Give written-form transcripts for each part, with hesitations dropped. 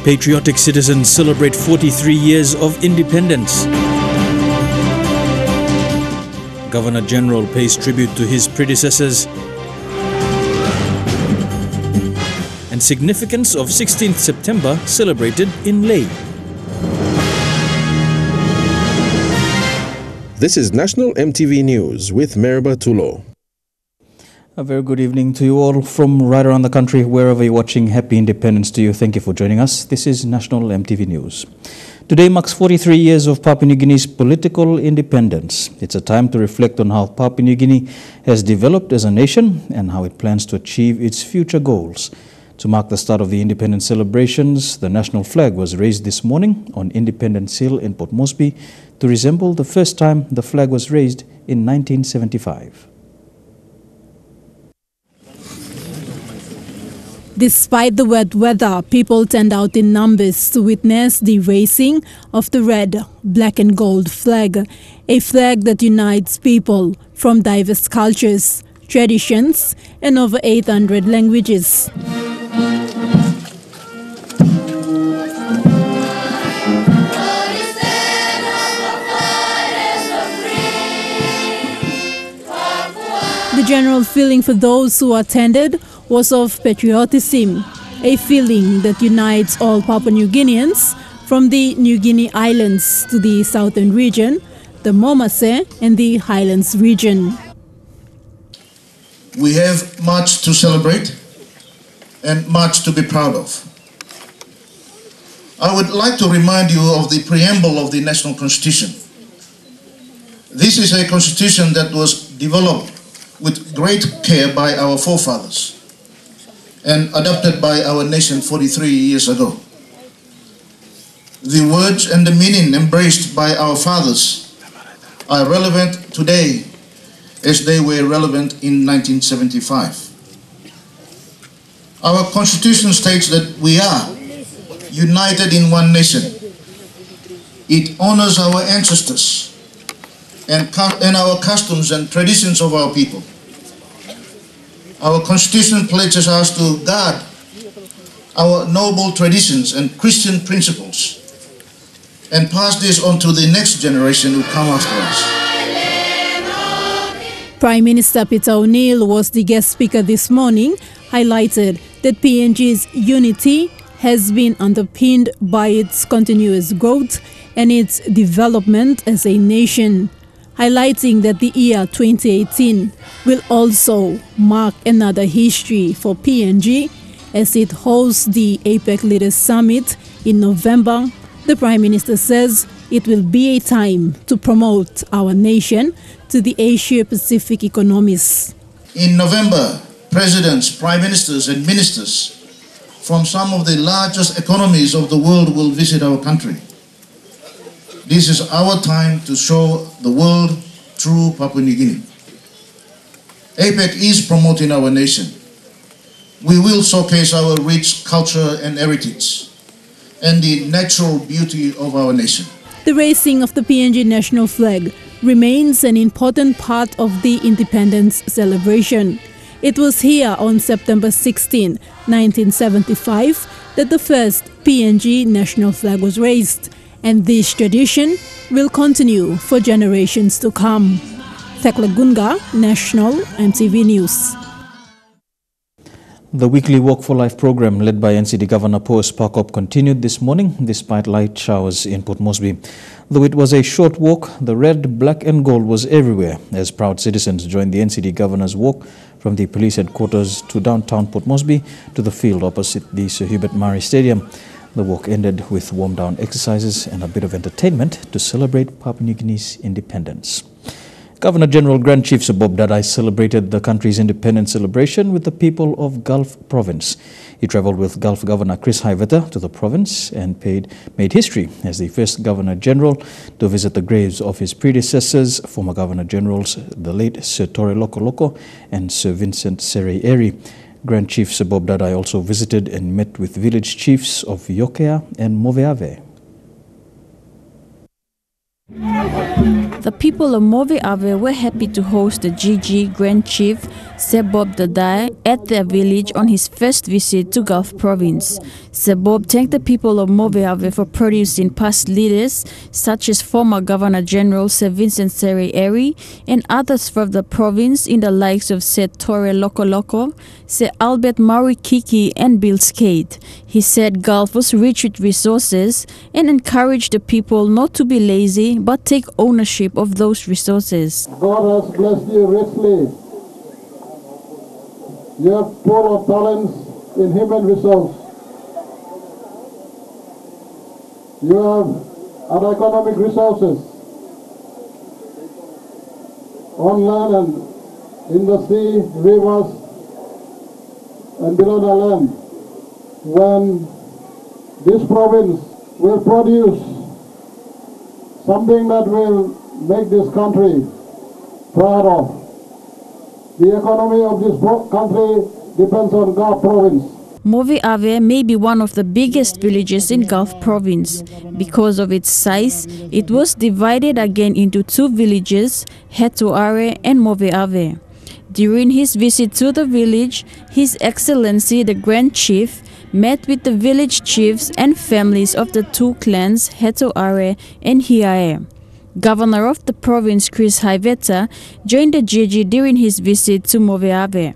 Patriotic citizens celebrate 43 years of independence. Governor General pays tribute to his predecessors. And significance of 16th September celebrated in Leh. This is National EMTV News with Meriba Tulo. A very good evening to you all from right around the country, wherever you're watching. Happy Independence to you. Thank you for joining us. This is National EMTV News. Today marks 43 years of Papua New Guinea's political independence. It's a time to reflect on how Papua New Guinea has developed as a nation and how it plans to achieve its future goals. To mark the start of the independence celebrations, the national flag was raised this morning on Independence Hill in Port Moresby to resemble the first time the flag was raised in 1975. Despite the wet weather, people turned out in numbers to witness the raising of the red, black and gold flag, a flag that unites people from diverse cultures, traditions and over 800 languages. The general feeling for those who attended was of patriotism, a feeling that unites all Papua New Guineans from the New Guinea Islands to the southern region, the Momase and the Highlands region. We have much to celebrate and much to be proud of. I would like to remind you of the preamble of the National Constitution. This is a constitution that was developed with great care by our forefathers and adopted by our nation 43 years ago. The words and the meaning embraced by our fathers are relevant today as they were relevant in 1975. Our Constitution states that we are united in one nation. It honors our ancestors and our customs and traditions of our people. Our Constitution pledges us to guard our noble traditions and Christian principles and pass this on to the next generation who come after us. Prime Minister Peter O'Neill was the guest speaker this morning, highlighted that PNG's unity has been underpinned by its continuous growth and its development as a nation, highlighting that the year 2018 will also mark another history for PNG as it hosts the APEC Leaders Summit in November. The Prime Minister says it will be a time to promote our nation to the Asia-Pacific economies. In November, presidents, prime ministers and ministers from some of the largest economies of the world will visit our country. This is our time to show the world true Papua New Guinea. APEC is promoting our nation. We will showcase our rich culture and heritage and the natural beauty of our nation. The raising of the PNG national flag remains an important part of the independence celebration. It was here on September 16, 1975, that the first PNG national flag was raised. And this tradition will continue for generations to come. Thekla Gunga, National EMTV News. The weekly Walk for Life program led by NCD Governor Paul Sparkop continued this morning despite light showers in Port Moresby. Though it was a short walk, the red, black and gold was everywhere as proud citizens joined the NCD Governor's walk from the police headquarters to downtown Port Moresby to the field opposite the Sir Hubert Murray Stadium. The walk ended with warm-down exercises and a bit of entertainment to celebrate Papua New Guinea's independence. Governor General Grand Chief Sir Bob Dadai celebrated the country's independence celebration with the people of Gulf Province. He travelled with Gulf Governor Chris Haiveta to the province and made history as the first Governor General to visit the graves of his predecessors, former Governor Generals, the late Sir Tore Loko Loko and Sir Vincent Sere Eri. Grand Chief Sir Bob Dadai also visited and met with village chiefs of Yokea and Moveave. The people of Move Ave were happy to host the GG Grand Chief Sebob Dadai at their village on his first visit to Gulf Province. Sebob thanked the people of Move Ave for producing past leaders such as former Governor General Sir Vincent Seri Eri and others from the province in the likes of Sir Torre Loco Loco, Sir Albert Maui Kiki and Bill Skate. He said Gulf was rich with resources and encouraged the people not to be lazy but take ownership of those resources. God has blessed you richly. You have full of talents in human resource. You have other economic resources on land and in the sea, rivers, and below the land. When this province will produce something that will make this country proud of. The economy of this country depends on Gulf Province. Move Ave may be one of the biggest villages in Gulf Province. Because of its size, it was divided again into two villages, Hetuare and Move Ave. During his visit to the village, His Excellency the Grand Chief met with the village chiefs and families of the two clans, Hetuare and Hiae. Governor of the province, Chris Haiveta, joined the GG during his visit to Move Ave.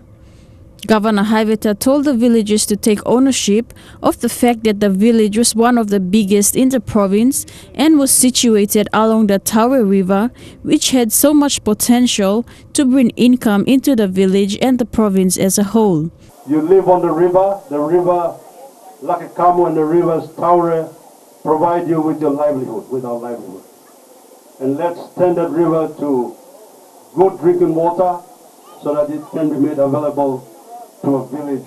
Governor Haiveta told the villagers to take ownership of the fact that the village was one of the biggest in the province and was situated along the Tawe River, which had so much potential to bring income into the village and the province as a whole. You live on the river Lakakamu and the rivers Taure provide you with your livelihood, with our livelihood. And let's turn that river to good drinking water so that it can be made available to a village,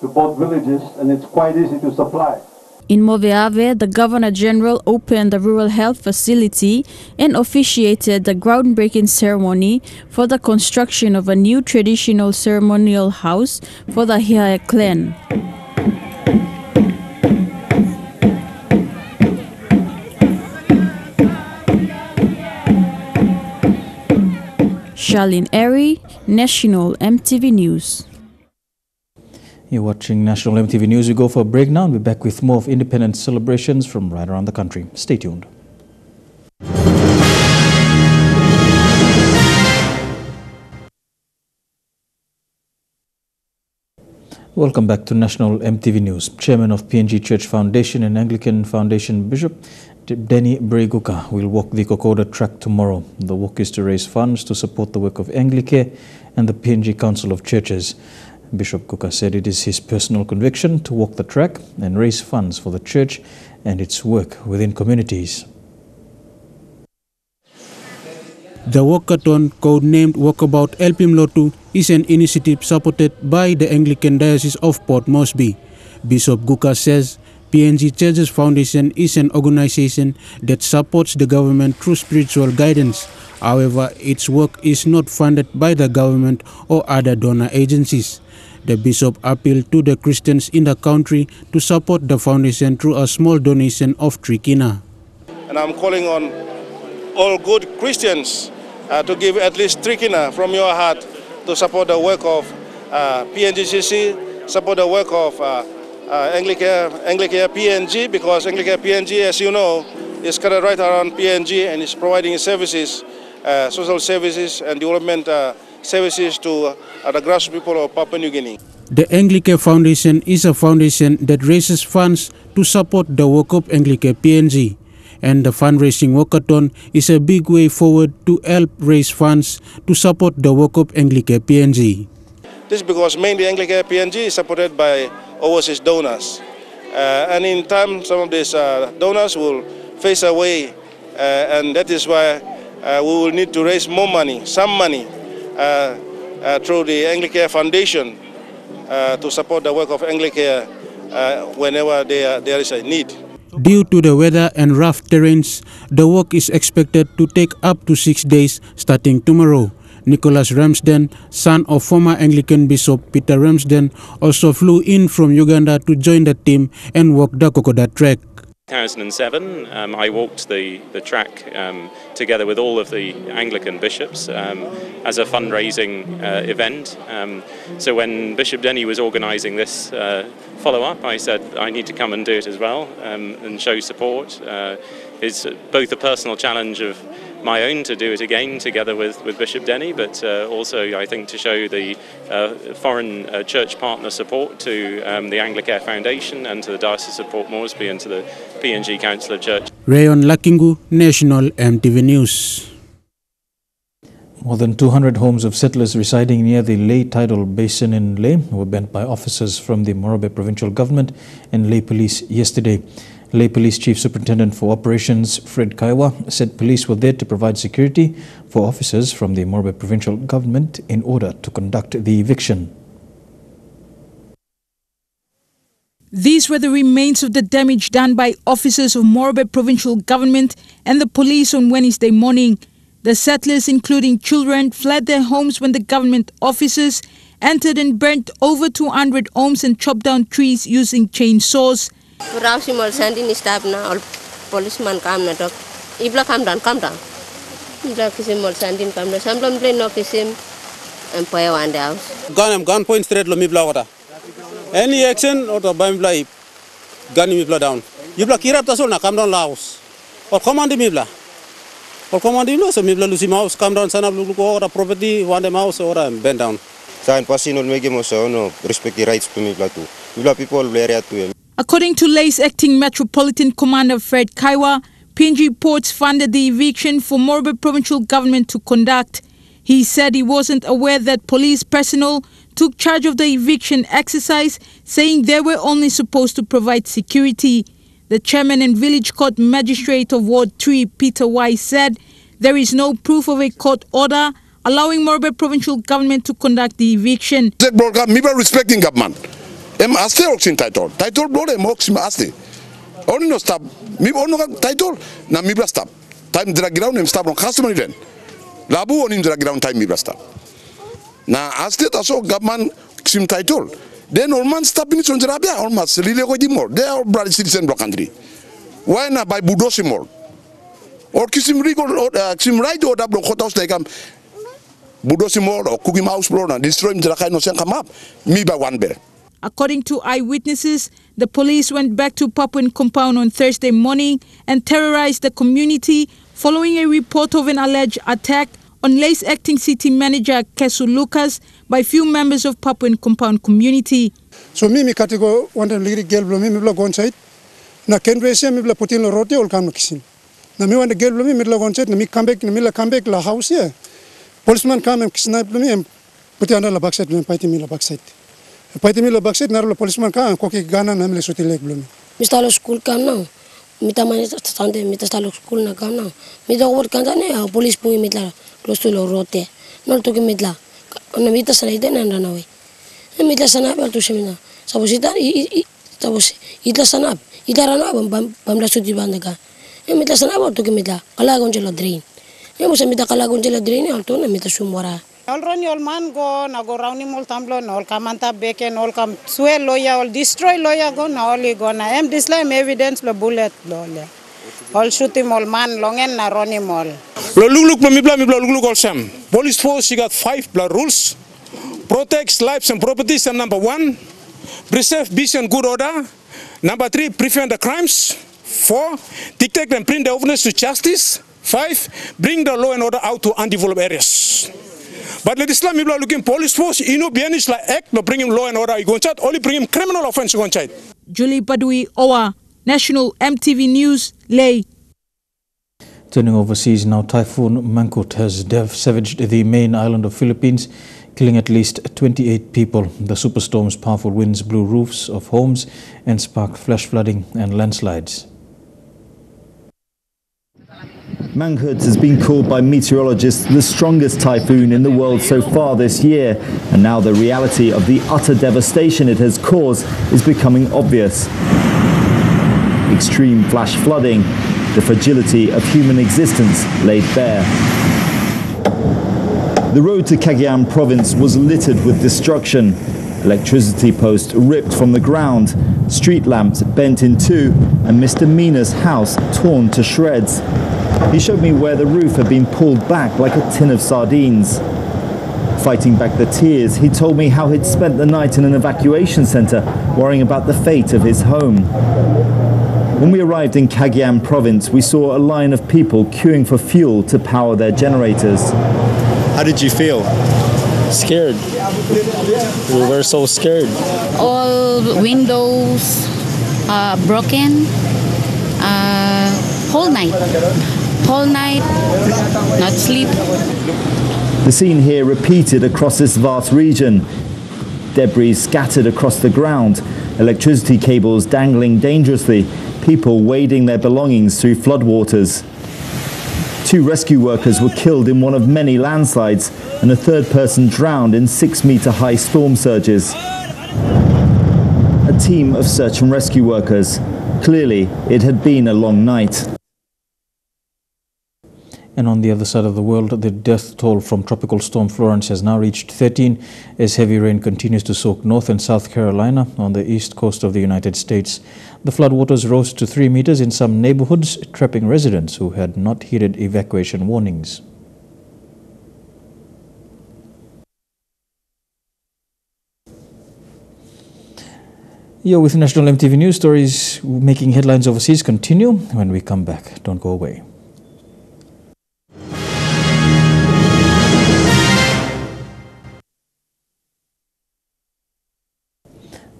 to both villages, and it's quite easy to supply. In Move Ave, the Governor General opened the rural health facility and officiated the groundbreaking ceremony for the construction of a new traditional ceremonial house for the Hiae clan. Charlene Airy, National MTV News. You're watching National MTV News. We go for a break now and we'll be back with more of independence celebrations from right around the country. Stay tuned. Welcome back to National MTV News. Chairman of PNG Church Foundation and Anglican Foundation Bishop Denny Breguka will walk the Kokoda track tomorrow. The walk is to raise funds to support the work of Anglicare and the PNG Council of Churches. Bishop Guka said it is his personal conviction to walk the track and raise funds for the church and its work within communities. The walkathon, codenamed Walkabout Elpim Lotu, is an initiative supported by the Anglican Diocese of Port Moresby. Bishop Guka says PNG Churches Foundation is an organization that supports the government through spiritual guidance. However, its work is not funded by the government or other donor agencies. The bishop appealed to the Christians in the country to support the foundation through a small donation of 3 kina. And I'm calling on all good Christians to give at least 3 kina from your heart to support the work of PNGCC, support the work of Anglicare PNG, because Anglicare PNG, as you know, is scattered right around PNG and is providing services, social services and development services to the grassroots people of Papua New Guinea. The Anglicare Foundation is a foundation that raises funds to support the work of Anglicare PNG. And the fundraising walkathon is a big way forward to help raise funds to support the work of Anglicare PNG. This is because mainly Anglicare PNG is supported by overseas donors. And in time, some of these donors will face away, and that is why we will need to raise more money, some money, through the Anglicare Foundation to support the work of Anglicare whenever there is a need. Due to the weather and rough terrains, the work is expected to take up to 6 days starting tomorrow. Nicholas Ramsden, son of former Anglican Bishop Peter Ramsden, also flew in from Uganda to join the team and walk the Kokoda track. 2007, I walked the track together with all of the Anglican bishops as a fundraising event. So when Bishop Denny was organising this follow-up, I said I need to come and do it as well and show support. It's both a personal challenge of my own to do it again together with Bishop Denny, but also I think to show the foreign church partner support to the Anglicare Foundation and to the Diocese of Port Moresby and to the PNG Council of Church. Rayon Lakingu, National EMTV News. More than 200 homes of settlers residing near the Leh tidal basin in Leh were burnt by officers from the Morobe Provincial Government and Leh Police yesterday. Leh Police Chief Superintendent for Operations Fred Kaiwa said police were there to provide security for officers from the Morobe Provincial Government in order to conduct the eviction. These were the remains of the damage done by officers of Morobe Provincial Government and the police on Wednesday morning. The settlers, including children, fled their homes when the government officers entered and burnt over 200 homes and chopped down trees using chainsaws. Policeman come na talk. Ibla come down. Ibla kisim mol sandin come na. Samlam play no kisim empire one the house. Gun point straight lo mibla wata. Any action or to bambla gun mibla down. Ibla kirap tasol na come down la house. Or command mibla. Or command mibla so mibla lusi mouse come down sana lu ko or property one the mouse or bend down. Sa pasin ol mege mo so no respect the rights to mibla tu. Mibla people area tu. According to Leh's acting Metropolitan Commander Fred Kaiwa, PNG Ports funded the eviction for Morobe Provincial Government to conduct. He said he wasn't aware that police personnel took charge of the eviction exercise, saying they were only supposed to provide security. The chairman and village court magistrate of Ward 3, Peter Wise, said there is no proof of a court order allowing Morobe Provincial Government to conduct the eviction. People respecting government. Aste oxin title blood moxim aste only no stop mi ono title na mi stop time drag ground stop on customer then labu on drag ground time mi stop na aste taso government sim title then all man stop in on Arabia almost really go di more they are brother citizen block country why na by budosimor or kisim rigo sim right or double house like budosimor or cookie mouse blow na destroy him drag no sen come up mi by one bear. According to eyewitnesses, the police went back to Papuan compound on Thursday morning and terrorized the community following a report of an alleged attack on Leh's acting city manager Kesu Lucas by few members of Papuan compound community. So me katigo wanda liri gelblo me bla gonsait na kenresia me bla putin lo rote ol kam kisin. Na me wanda gelblo me bla gonsait na me comeback la house ya. Policeman come and snipe me putiana la backside me paiti me la backside. Paitimilo baksit narulo policeman ka koki gana namle sotilek blumi. Mistalo school kam now. Mita mani stande mita stalo school na kam now. Mita work kan tane police pungi mitla close to lo rote. Nol to ke mitla. Ona mita sana ide na nawe. Mitla sana ba tu semina. Sabosita sabos itla sana. Itara na bamla suti bandaga. Mita sana ba tu ke mitla. Kala gonjelo drain. Musa mita kala gonjelo drain alto na mita sumora. All run your man go na go round him all tamblo na all kamanta beke na all kam swell lawyer all destroy lawyer go na all go na this lime evidence lo bullet lo le all shoot him all man longen na run him all lo look mi bla look all sam police force she got 5 blood rules protects lives and properties and number 1 preserve peace and good order number 3 prevent the crimes 4 detect and bring the offenders to justice 5 bring the law and order out to undeveloped areas. But let Islam people looking police force, bianis like act, no bring him law and order, only bring him criminal offense. Julie Badui Owa, National EMTV News, Leh. Turning overseas now, Typhoon Mangkhut has savaged the main island of Philippines, killing at least 28 people. The superstorm's powerful winds blew roofs of homes and sparked flash flooding and landslides. Mangkhut has been called by meteorologists the strongest typhoon in the world so far this year, and now the reality of the utter devastation it has caused is becoming obvious. Extreme flash flooding, the fragility of human existence laid bare. The road to Cagayan province was littered with destruction. Electricity posts ripped from the ground, street lamps bent in two, and Mr. Mina's house torn to shreds. He showed me where the roof had been pulled back like a tin of sardines. Fighting back the tears, he told me how he'd spent the night in an evacuation centre, worrying about the fate of his home. When we arrived in Cagayan province, we saw a line of people queuing for fuel to power their generators. How did you feel? Scared. We were so scared. All windows broken. Whole night, not sleep. The scene here repeated across this vast region. Debris scattered across the ground, electricity cables dangling dangerously, people wading their belongings through floodwaters. 2 rescue workers were killed in one of many landslides, and a third person drowned in 6-meter-high storm surges. A team of search and rescue workers. Clearly, it had been a long night. And on the other side of the world, the death toll from Tropical Storm Florence has now reached 13 as heavy rain continues to soak North and South Carolina on the east coast of the United States. The floodwaters rose to 3 meters in some neighborhoods, trapping residents who had not heeded evacuation warnings. You're with National EMTV News. Stories making headlines overseas continue when we come back. Don't go away.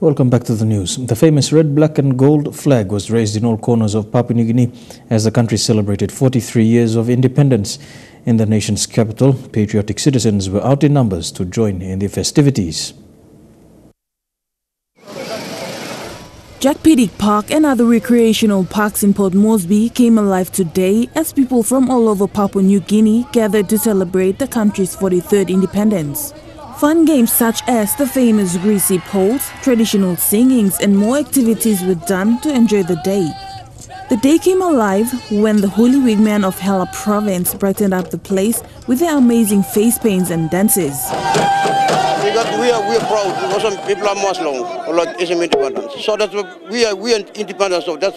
Welcome back to the news. The famous red, black and gold flag was raised in all corners of Papua New Guinea as the country celebrated 43 years of independence. In the nation's capital, patriotic citizens were out in numbers to join in the festivities. Jack Piddick Park and other recreational parks in Port Moresby came alive today as people from all over Papua New Guinea gathered to celebrate the country's 43rd independence. Fun games such as the famous greasy poles, traditional singings and more activities were done to enjoy the day. The day came alive when the Holy Wigman of Hela province brightened up the place with their amazing face paints and dances. We are proud because some people are Muslim or like Islam independence. So that's we are independent. So that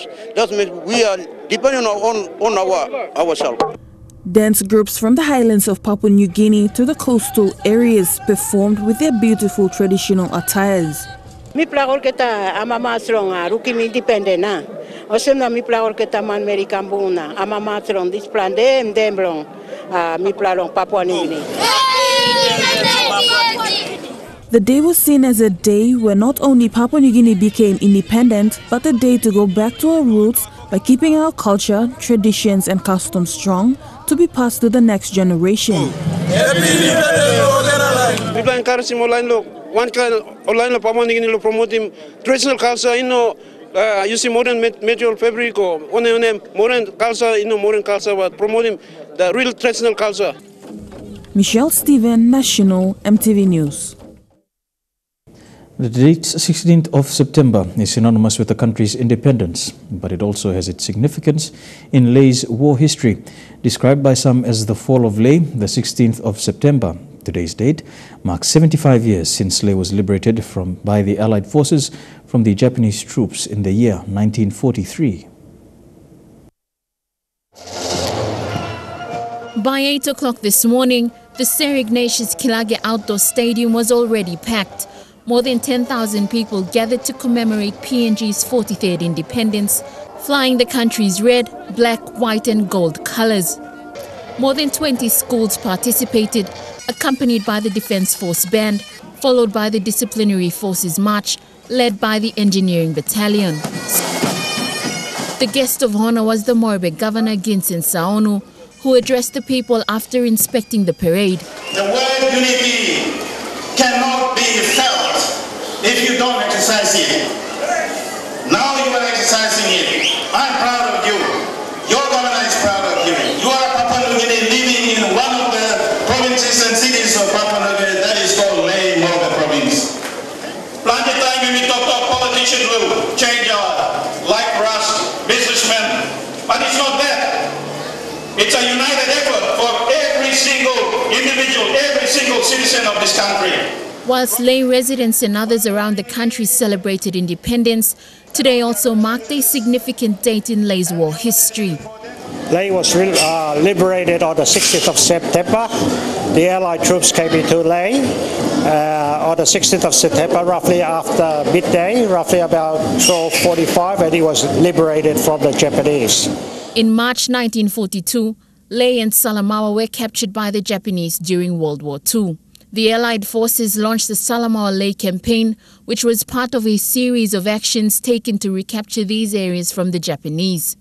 means we are depending on ourselves. Dance groups from the highlands of Papua New Guinea to the coastal areas performed with their beautiful traditional attires. Mi plagor kita amama strong ruki mi independent na. Osemna mi plagor kita man American buna amama strong this plan dem blong mi plagor Papua New Guinea. The day was seen as a day where not only Papua New Guinea became independent, but a day to go back to our roots by keeping our culture, traditions and customs strong to be passed to the next generation. People encourage online look. One kind online Papua New Guinea promoting traditional culture, using modern material fabric or modern culture, modern culture, but promoting the real traditional culture. Michelle Stephen, National EMTV News. The date 16th of September is synonymous with the country's independence, but it also has its significance in Lay's war history. Described by some as the fall of Lay, the 16th of September, today's date, marks 75 years since Lay was liberated by the Allied forces from the Japanese troops in the year 1943. By 8 o'clock this morning, the Ser Ignatius Kilage Outdoor Stadium was already packed. More than 10,000 people gathered to commemorate PNG's 43rd independence, flying the country's red, black, white and gold colors. More than 20 schools participated, accompanied by the Defence Force Band, followed by the Disciplinary Forces March, led by the Engineering Battalion. The guest of honor was the Morebe Governor Ginsen Saonu, who addressed the people after inspecting the parade. The word unity cannot be felt if you don't exercise it. Now you are exercising it. I'm proud of you. Your governor is proud of you. You are Papua New Guinea living in one of the provinces and cities of Papua New Guinea that is called Lay Morebe province. Plenty of time when we talk about politicians will change our life for us, businessmen, but it's not that. It's a united effort for every single individual, every single citizen of this country. Whilst lay residents and others around the country celebrated independence, today also marked a significant date in Lay's war history. Lay was liberated on the 16th of September. The Allied troops came into Lay on the 16th of September, roughly after midday, roughly about 12:45, and he was liberated from the Japanese. In March 1942, Lay and Salamaua were captured by the Japanese during World War II. The Allied forces launched the Salamaua Lay campaign, which was part of a series of actions taken to recapture these areas from the Japanese.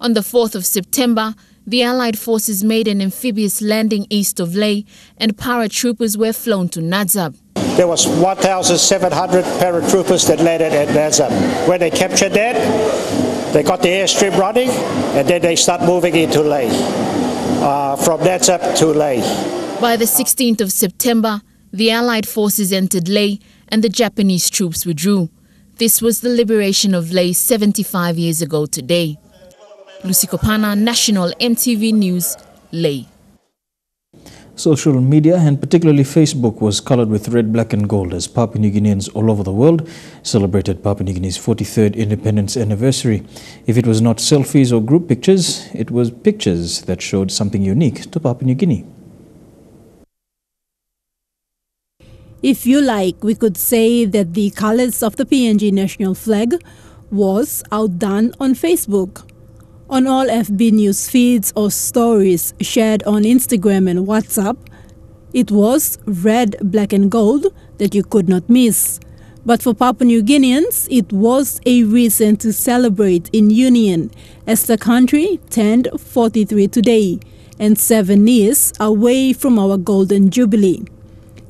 On the 4th of September, the Allied forces made an amphibious landing east of Lay and paratroopers were flown to Nadzab. There was 1,700 paratroopers that landed at Nadzab. When they captured that, they got the airstrip running and then they start moving into Lay, from Nadzab to Lay. By the 16th of September, the Allied forces entered Lay and the Japanese troops withdrew. This was the liberation of Lay 75 years ago today. Lucy Kopana, National EMTV News, Lay. Social media, and particularly Facebook, was colored with red, black and gold as Papua New Guineans all over the world celebrated Papua New Guinea's 43rd independence anniversary. If it was not selfies or group pictures, it was pictures that showed something unique to Papua New Guinea. If you like, we could say that the colors of the PNG national flag was outdone on Facebook. On all FB news feeds or stories shared on Instagram and WhatsApp, it was red, black and gold that you could not miss. But for Papua New Guineans, it was a reason to celebrate in union as the country turned 43 today and 7 years away from our golden jubilee.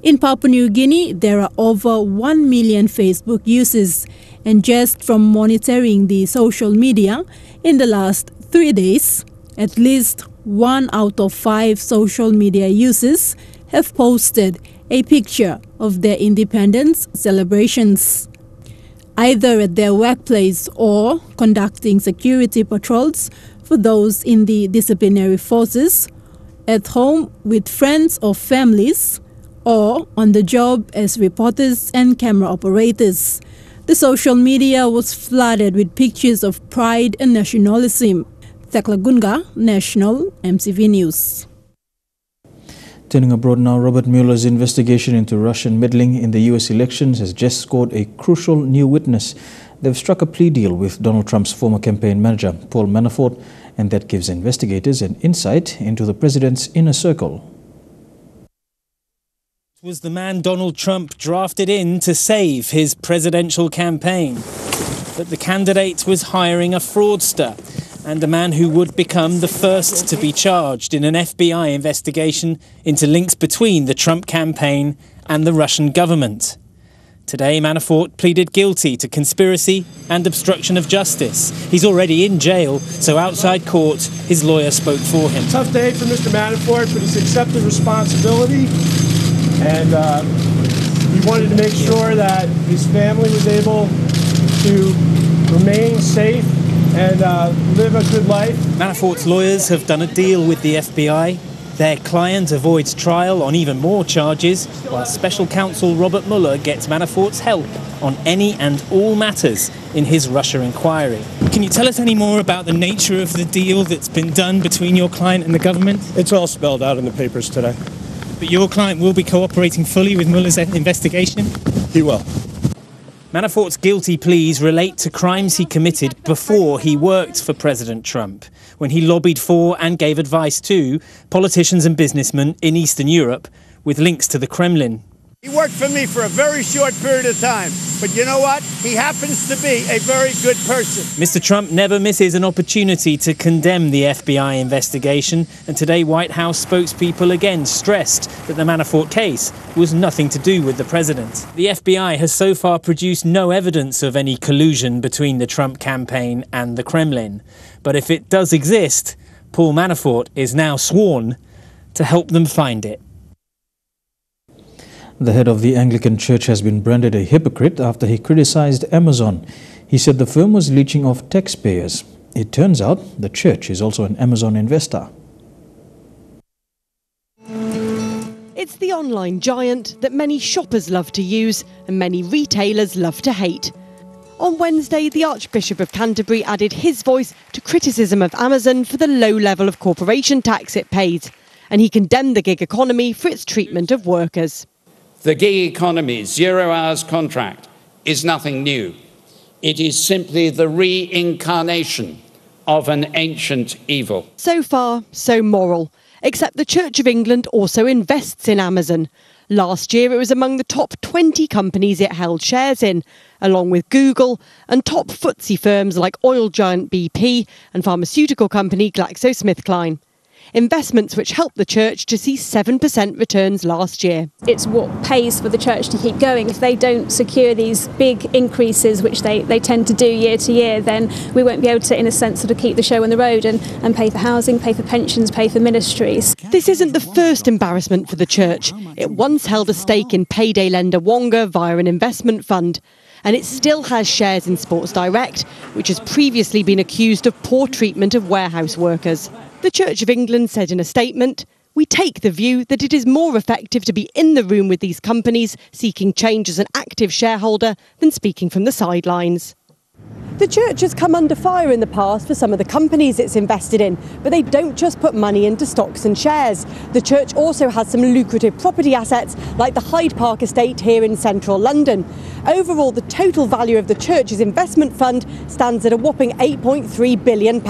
In Papua New Guinea, there are over 1 million Facebook users, and just from monitoring the social media in the last 3 days, at least 1 out of 5 social media users have posted a picture of their independence celebrations, either at their workplace or conducting security patrols for those in the disciplinary forces, at home with friends or families, or on the job as reporters and camera operators. The social media was flooded with pictures of pride and nationalism. Thekla Gunga, National MTV News. Turning abroad now, Robert Mueller's investigation into Russian meddling in the US elections has just scored a crucial new witness. They've struck a plea deal with Donald Trump's former campaign manager, Paul Manafort, and that gives investigators an insight into the president's inner circle. Was the man Donald Trump drafted in to save his presidential campaign. But the candidate was hiring a fraudster and a man who would become the first to be charged in an FBI investigation into links between the Trump campaign and the Russian government. Today, Manafort pleaded guilty to conspiracy and obstruction of justice. He's already in jail, so outside court, his lawyer spoke for him. Tough day for Mr. Manafort, but he's accepted responsibility. And he wanted to make sure that his family was able to remain safe and live a good life. Manafort's lawyers have done a deal with the FBI. Their client avoids trial on even more charges, while special counsel Robert Mueller gets Manafort's help on any and all matters in his Russia inquiry. Can you tell us any more about the nature of the deal that's been done between your client and the government? It's all spelled out in the papers today. But your client will be cooperating fully with Mueller's investigation? He will. Manafort's guilty pleas relate to crimes he committed before he worked for President Trump, when he lobbied for and gave advice to politicians and businessmen in Eastern Europe with links to the Kremlin. He worked for me for a very short period of time, but you know what? He happens to be a very good person. Mr. Trump never misses an opportunity to condemn the FBI investigation, and today White House spokespeople again stressed that the Manafort case was nothing to do with the president. The FBI has so far produced no evidence of any collusion between the Trump campaign and the Kremlin. But if it does exist, Paul Manafort is now sworn to help them find it. The head of the Anglican Church has been branded a hypocrite after he criticized Amazon. He said the firm was leeching off taxpayers. It turns out the church is also an Amazon investor. It's the online giant that many shoppers love to use and many retailers love to hate. On Wednesday, the Archbishop of Canterbury added his voice to criticism of Amazon for the low level of corporation tax it pays, and he condemned the gig economy for its treatment of workers. The gig economy, 0 hours contract, is nothing new. It is simply the reincarnation of an ancient evil. So far, so moral. Except the Church of England also invests in Amazon. Last year, it was among the top 20 companies it held shares in, along with Google and top FTSE firms like oil giant BP and pharmaceutical company GlaxoSmithKline. Investments which helped the church to see 7% returns last year. It's what pays for the church to keep going. If they don't secure these big increases, which they tend to do year to year, then we won't be able to, in a sense, sort of keep the show on the road and pay for housing, pay for pensions, pay for ministries. This isn't the first embarrassment for the church. It once held a stake in payday lender Wonga via an investment fund. And it still has shares in Sports Direct, which has previously been accused of poor treatment of warehouse workers. The Church of England said in a statement, "We take the view that it is more effective to be in the room with these companies seeking change as an active shareholder than speaking from the sidelines." The church has come under fire in the past for some of the companies it's invested in, but they don't just put money into stocks and shares. The church also has some lucrative property assets like the Hyde Park estate here in central London. Overall, the total value of the church's investment fund stands at a whopping £8.3 billion.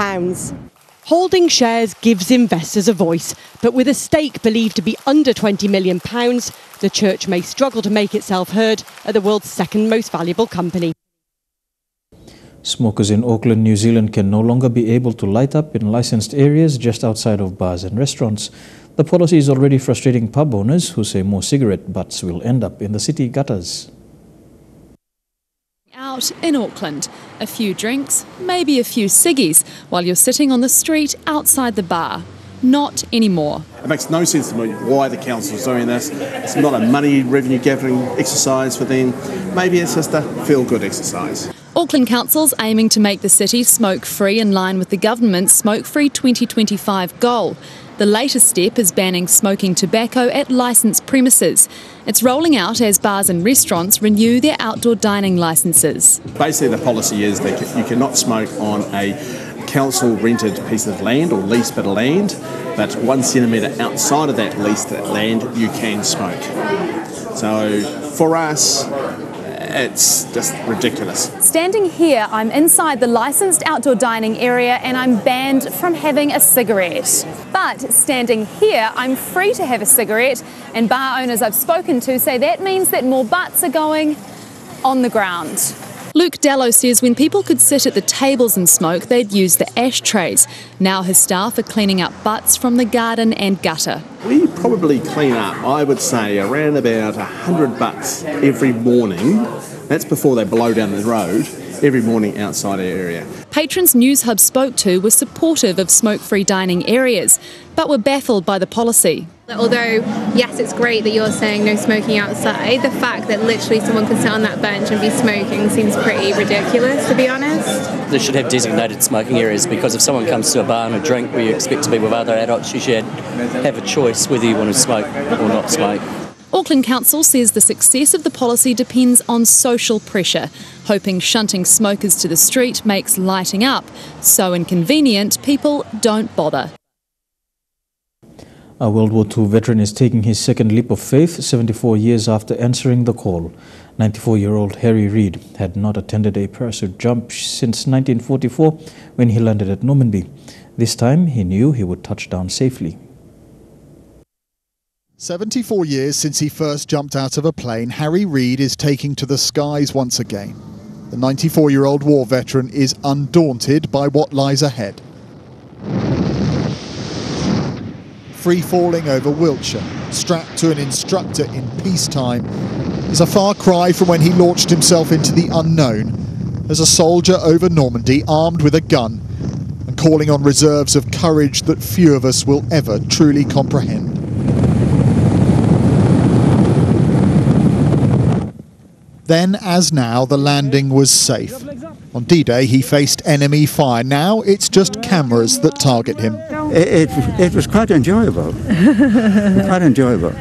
Holding shares gives investors a voice, but with a stake believed to be under £20 million, the church may struggle to make itself heard at the world's second most valuable company. Smokers in Auckland, New Zealand can no longer be able to light up in licensed areas just outside of bars and restaurants. The policy is already frustrating pub owners who say more cigarette butts will end up in the city gutters. Out in Auckland, a few drinks, maybe a few ciggies, while you're sitting on the street outside the bar. Not anymore. It makes no sense to me why the council is doing this. It's not a money revenue gathering exercise for them. Maybe it's just a feel-good exercise. Auckland Council's aiming to make the city smoke-free in line with the government's Smoke-Free 2025 goal. The latest step is banning smoking tobacco at licensed premises. It's rolling out as bars and restaurants renew their outdoor dining licences. Basically, the policy is that you cannot smoke on a council-rented piece of land or leased bit of land, but 1 centimetre outside of that leased land, you can smoke. So for us, it's just ridiculous. Standing here, I'm inside the licensed outdoor dining area and I'm banned from having a cigarette. But standing here, I'm free to have a cigarette, and bar owners I've spoken to say that means that more butts are going on the ground. Luke Dallow says when people could sit at the tables and smoke, they'd use the ashtrays. Now his staff are cleaning up butts from the garden and gutter. We probably clean up, I would say, around about 100 butts every morning. That's before they blow down the road, every morning outside our area. Patrons News Hub spoke to were supportive of smoke-free dining areas, but were baffled by the policy. Although, yes, it's great that you're saying no smoking outside, the fact that literally someone can sit on that bench and be smoking seems pretty ridiculous, to be honest. They should have designated smoking areas, because if someone comes to a bar and a drink where you expect to be with other adults, you should have a choice whether you want to smoke or not smoke. Auckland Council says the success of the policy depends on social pressure, hoping shunting smokers to the street makes lighting up so inconvenient people don't bother. A World War II veteran is taking his second leap of faith 74 years after answering the call. 94-year-old Harry Reid had not attended a parachute jump since 1944 when he landed at Normanby. This time he knew he would touch down safely. 74 years since he first jumped out of a plane, Harry Reid is taking to the skies once again. The 94-year-old war veteran is undaunted by what lies ahead. Free-falling over Wiltshire, strapped to an instructor in peacetime, is a far cry from when he launched himself into the unknown as a soldier over Normandy, armed with a gun and calling on reserves of courage that few of us will ever truly comprehend. Then, as now, the landing was safe. On D-Day, he faced enemy fire. Now, it's just cameras that target him. It was quite enjoyable. Quite enjoyable.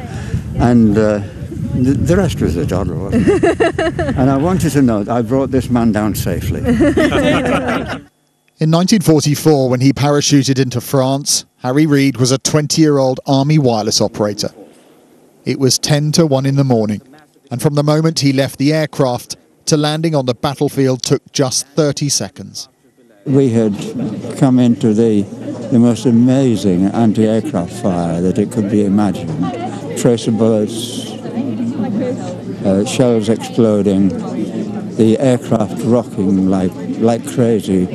And the rest was a dodder, wasn't it? And I wanted to know that I brought this man down safely. In 1944, when he parachuted into France, Harry Reid was a 20-year-old Army wireless operator. It was 10 to 1 in the morning, and from the moment he left the aircraft to landing on the battlefield took just 30 seconds. We had come into the most amazing anti-aircraft fire that it could be imagined. Tracer bullets, shells exploding, the aircraft rocking like crazy.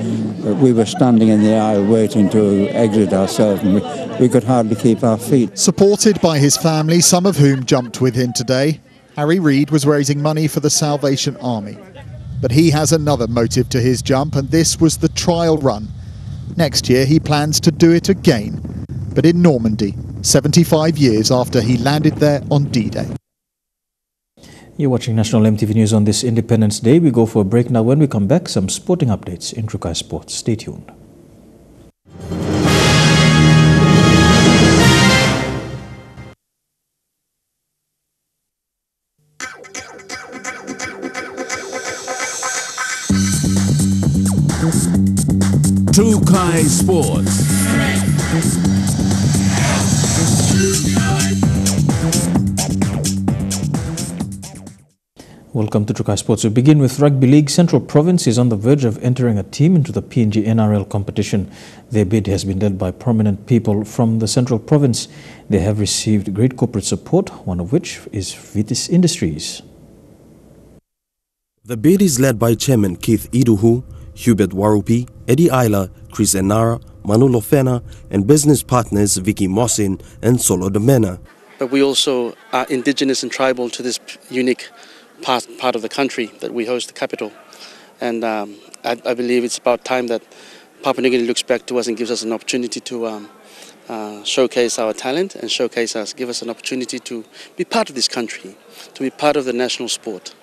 We were standing in the aisle waiting to exit ourselves, and we could hardly keep our feet. Supported by his family, some of whom jumped with him today, Harry Reid was raising money for the Salvation Army. But he has another motive to his jump, and this was the trial run. Next year he plans to do it again, but in Normandy, 75 years after he landed there on D-Day. You're watching National EMTV News on this Independence Day. We go for a break now. When we come back, some sporting updates in Trukai Sports. Stay tuned. Trukai Sports. Welcome to Trukai Sports. We begin with Rugby League. Central Province is on the verge of entering a team into the PNG NRL competition. Their bid has been led by prominent people from the Central Province. They have received great corporate support, one of which is Vitis Industries. The bid is led by Chairman Keith Iduhu, Hubert Warupi, Eddie Isla, Chris Enara, Manu Lofena, and business partners Vicky Mossin and Solo Domena. But we also are indigenous and tribal to this unique part of the country that we host the capital. And I believe it's about time that Papua New Guinea looks back to us and gives us an opportunity to showcase our talent and give us an opportunity to be part of this country, to be part of the national sport,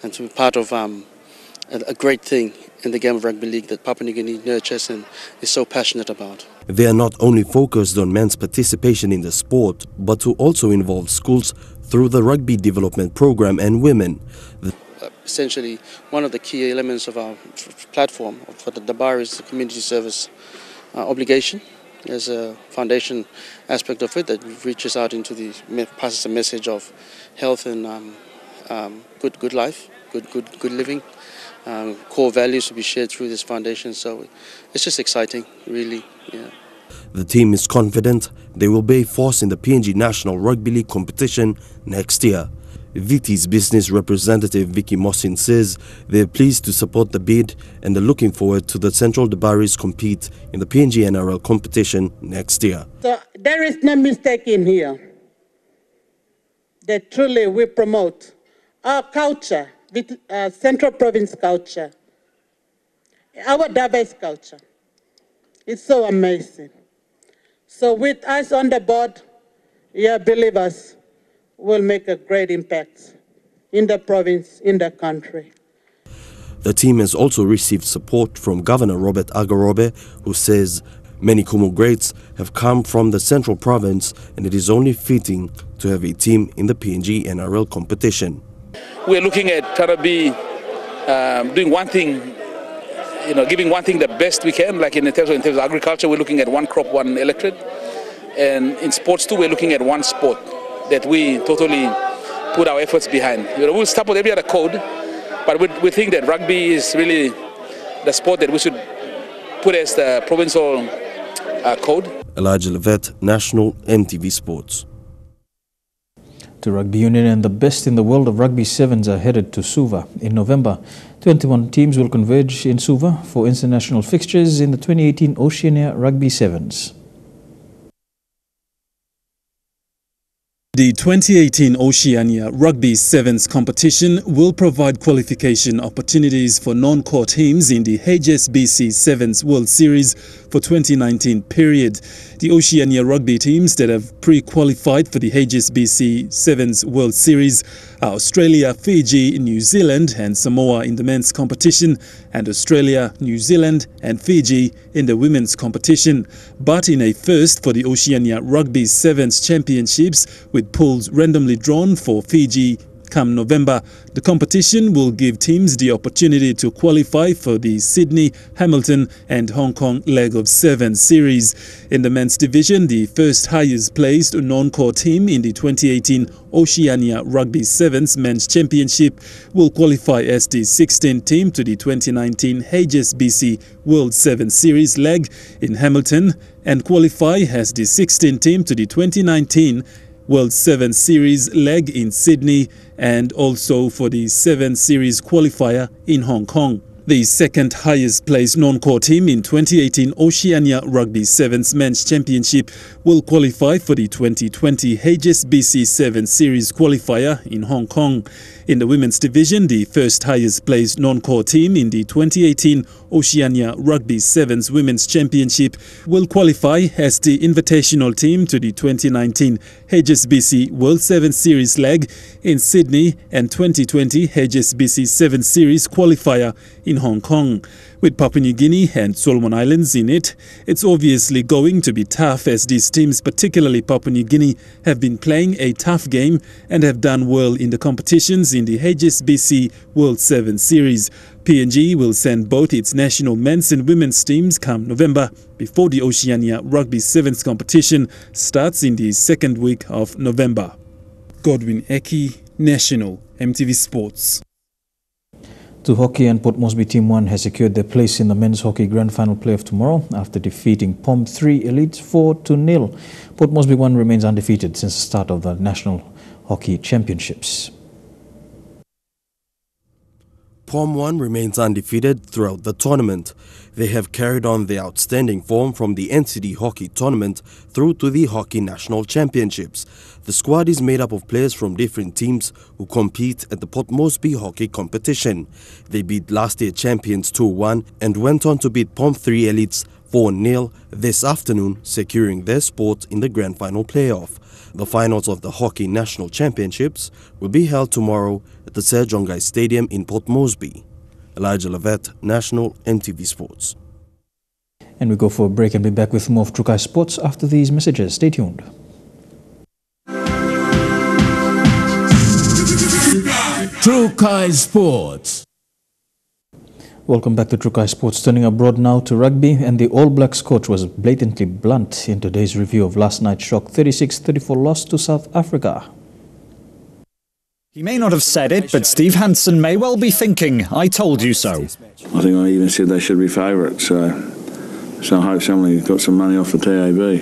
and to be part of a great thing in the game of rugby league that Papua New Guinea nurtures and is so passionate about. They are not only focused on men's participation in the sport, but to also involve schools through the rugby development program and women. Essentially, one of the key elements of our platform for the Dabar is the community service obligation. There's a foundation aspect of it that reaches out into passes a message of health and good life, good living. Core values to be shared through this foundation, so it's just exciting, really. Yeah. The team is confident they will be a force in the PNG National Rugby League competition next year. Viti's business representative Vicky Mossin says they are pleased to support the bid and are looking forward to the Central Dabaris compete in the PNG NRL competition next year. So there is no mistake in here that truly we promote our culture, Central Province culture, our diverse culture. It's so amazing. So with us on the board, believe us, will make a great impact in the province, in the country. The team has also received support from Governor Robert Agarobe, who says many Kumu greats have come from the Central Province and it is only fitting to have a team in the PNG NRL competition. We're looking at trying to be doing one thing, giving one thing the best we can, like in terms of agriculture, we're looking at one crop, one electorate. And in sports too, we're looking at one sport that we totally put our efforts behind. We'll start with every other code, but we think that rugby is really the sport that we should put as the provincial code. Elijah Levet, National EMTV Sports. To rugby union, and the best in the world of rugby sevens are headed to Suva in November. 21 teams will converge in Suva for international fixtures in the 2018 Oceania Rugby Sevens. The 2018 Oceania Rugby Sevens competition will provide qualification opportunities for non-core teams in the HSBC Sevens World Series for 2019 period. The Oceania rugby teams that have pre-qualified for the HSBC Sevens World Series are Australia, Fiji, New Zealand and Samoa in the men's competition, and Australia, New Zealand and Fiji in the women's competition. But in a first for the Oceania Rugby Sevens Championships, with pools randomly drawn for Fiji come November, the competition will give teams the opportunity to qualify for the Sydney, Hamilton and Hong Kong leg of 7 series. In the men's division, the first highest placed non-core team in the 2018 Oceania Rugby Sevens Men's Championship will qualify as the 16th team to the 2019 HSBC World 7 Series leg in Hamilton and qualify as the 16th team to the 2019 World 7 Series leg in Sydney and also for the 7 Series qualifier in Hong Kong. The second highest placed non-core team in 2018 Oceania Rugby Sevens Men's Championship will qualify for the 2020 HSBC 7 Series qualifier in Hong Kong. In the women's division, the first highest placed non-core team in the 2018 Oceania Rugby Sevens Women's Championship will qualify as the invitational team to the 2019 HSBC World 7 Series leg in Sydney and 2020 HSBC 7 Series qualifier in Hong Kong. With Papua New Guinea and Solomon Islands in it, it's obviously going to be tough as these teams, particularly Papua New Guinea, have been playing a tough game and have done well in the competitions in the HSBC World 7 Series. PNG will send both its national men's and women's teams come November before the Oceania Rugby Sevens competition starts in the second week of November. Godwin Eki, National, MTV Sports. To hockey, and Port Moresby Team 1 has secured their place in the men's hockey grand final playoff tomorrow after defeating POM 3 Elites 4-0. Port Moresby 1 remains undefeated since the start of the National Hockey Championships. POM 1 remains undefeated throughout the tournament. They have carried on their outstanding form from the NCD Hockey Tournament through to the Hockey National Championships. The squad is made up of players from different teams who compete at the Port Moresby Hockey Competition. They beat last year champions 2-1 and went on to beat POM 3 Elites 4-0 this afternoon, securing their spot in the grand final playoff. The finals of the Hockey National Championships will be held tomorrow at the Sir John Guy Stadium in Port Moresby. Elijah Levet, National, MTV Sports. And we go for a break and be back with more of Trukai Sports after these messages. Stay tuned. Trukai Sports. Welcome back to Trukai Sports. Turning abroad now to rugby, and the All Blacks coach was blatantly blunt in today's review of last night's shock 36-34 loss to South Africa. He may not have said it, but Steve Hansen may well be thinking, "I told you so." I think I even said they should be favourites, so I hope somebody got some money off the TAB.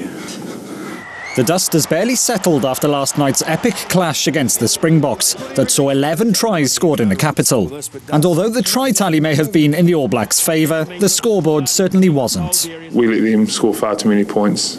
The dust has barely settled after last night's epic clash against the Springboks that saw 11 tries scored in the capital. And although the try tally may have been in the All Blacks' favour, the scoreboard certainly wasn't. We let them score far too many points.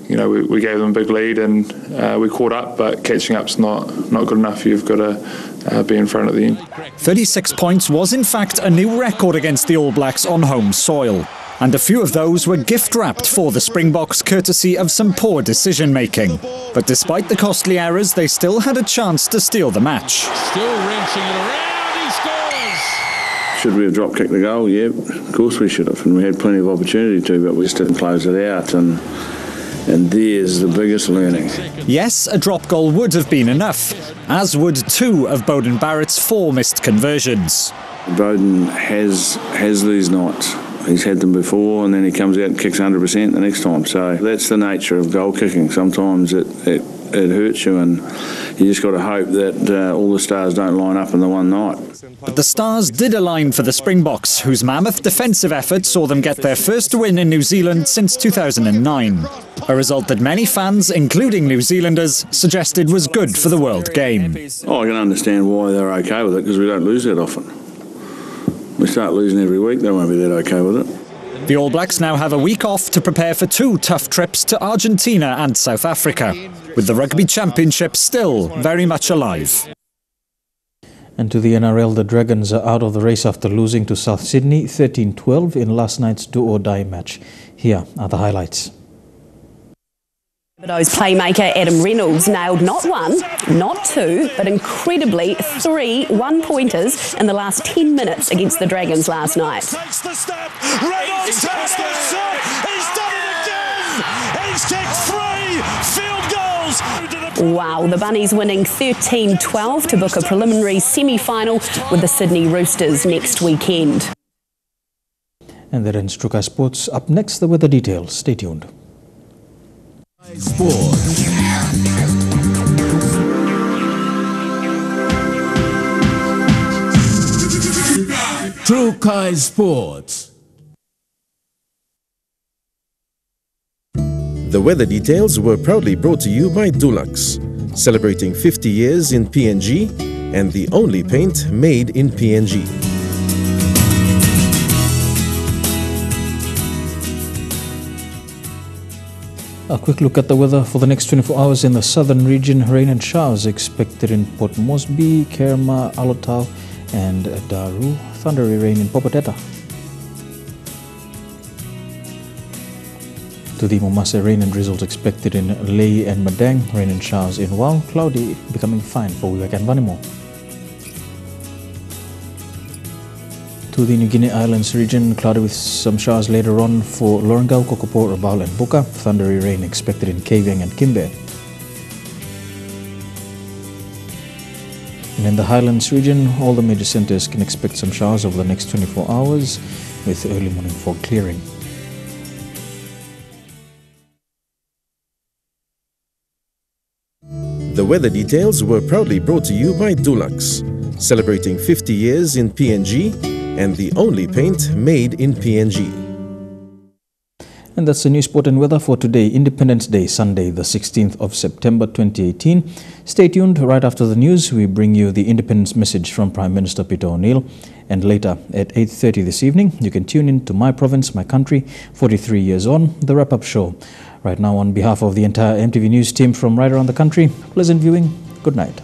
We gave them a big lead and we caught up, but catching up's not good enough. You've got to be in front at the end. 36 points was in fact a new record against the All Blacks on home soil. And a few of those were gift-wrapped for the Springboks courtesy of some poor decision-making. But despite the costly errors, they still had a chance to steal the match. Still wrenching it around, he scores! Should we have drop-kicked the goal? Yeah, of course we should have, and we had plenty of opportunity to, but we just didn't close it out, and there's the biggest learning. Yes, a drop goal would have been enough, as would 2 of Beauden Barrett's 4 missed conversions. Beauden has these nights. He's had them before, and then he comes out and kicks 100% the next time. So that's the nature of goal kicking. Sometimes it hurts you, and you just got to hope that all the stars don't line up in the one night. But the stars did align for the Springboks, whose mammoth defensive effort saw them get their first win in New Zealand since 2009. A result that many fans, including New Zealanders, suggested was good for the World Game. Oh, I can understand why they're okay with it, because we don't lose that often. We start losing every week, they won't be that okay with it. The All Blacks now have a week off to prepare for 2 tough trips to Argentina and South Africa, with the Rugby Championship still very much alive. And to the NRL, the Dragons are out of the race after losing to South Sydney 13-12 in last night's do-or-die match. Here are the highlights. Rabbitohs playmaker Adam Reynolds nailed not one, not two, but incredibly 3 one-pointers in the last 10 minutes against the Dragons last night. Takes the step. Reynolds takes the shot. He's done it again. He's kicked 3 field goals. Wow, the Bunnies winning 13-12 to book a preliminary semi-final with the Sydney Roosters next weekend. And that ends Trukai Sports. Up next, the weather details. Stay tuned. Sports. Trukai Sports. The weather details were proudly brought to you by Dulux, celebrating 50 years in PNG and the only paint made in PNG. A quick look at the weather for the next 24 hours in the southern region. Rain and showers expected in Port Moresby, Kerma, Alotau and Daru. Thundery rain in Popoteta. To the Momase, rain and drizzles expected in Lae and Madang. Rain and showers in Wau. Cloudy, becoming fine for Wewak and Vanimo. To the New Guinea Islands region, cloudy with some showers later on for Lorengau, Kokopo, Rabaul and Buka. Thundery rain expected in Kavieng and Kimbe. And in the Highlands region, all the major centres can expect some showers over the next 24 hours with early morning fog clearing. The weather details were proudly brought to you by Dulux, celebrating 50 years in PNG and the only paint made in PNG. And that's the news, sport and weather for today, Independence Day, Sunday, the 16th of September 2018. Stay tuned. Right after the news, we bring you the independence message from Prime Minister Peter O'Neill. And later at 8:30 this evening, you can tune in to My Province, My Country, 43 Years On, the wrap-up show. Right now, on behalf of the entire MTV News team from right around the country, pleasant viewing. Good night.